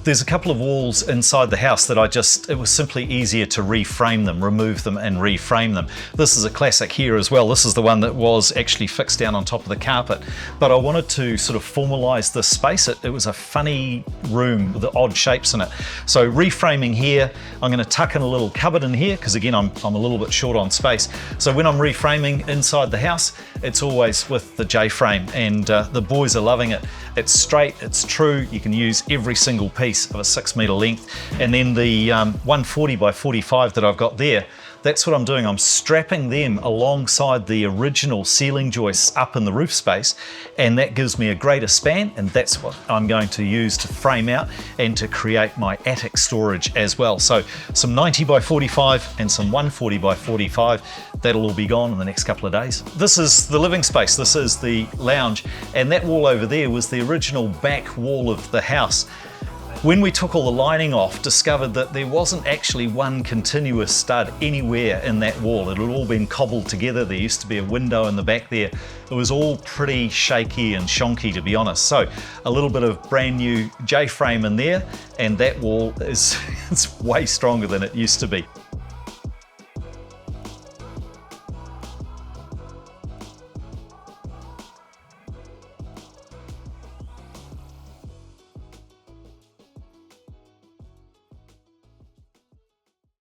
There's a couple of walls inside the house that it was simply easier to reframe them, remove them and reframe them. This is a classic here as well. This is the one that was actually fixed down on top of the carpet. But I wanted to sort of formalize this space. It was a funny room with the odd shapes in it. So reframing here, I'm going to tuck in a little cupboard in here because again, I'm a little bit short on space. So when I'm reframing inside the house, it's always with the J-frame, and the boys are loving it. It's straight, it's true, you can use every single piece of a 6 metre length. And then the 140 by 45 that I've got there, that's what I'm doing. I'm strapping them alongside the original ceiling joists up in the roof space, and that gives me a greater span, and that's what I'm going to use to frame out and to create my attic storage as well. So some 90 by 45 and some 140 by 45, that'll all be gone in the next couple of days. This is the living space, this is the lounge, and that wall over there was the original back wall of the house. When we took all the lining off, discovered that there wasn't actually one continuous stud anywhere in that wall. It had all been cobbled together. There used to be a window in the back there. It was all pretty shaky and shonky, to be honest. So a little bit of brand new J-frame in there, and that wall is it's way stronger than it used to be.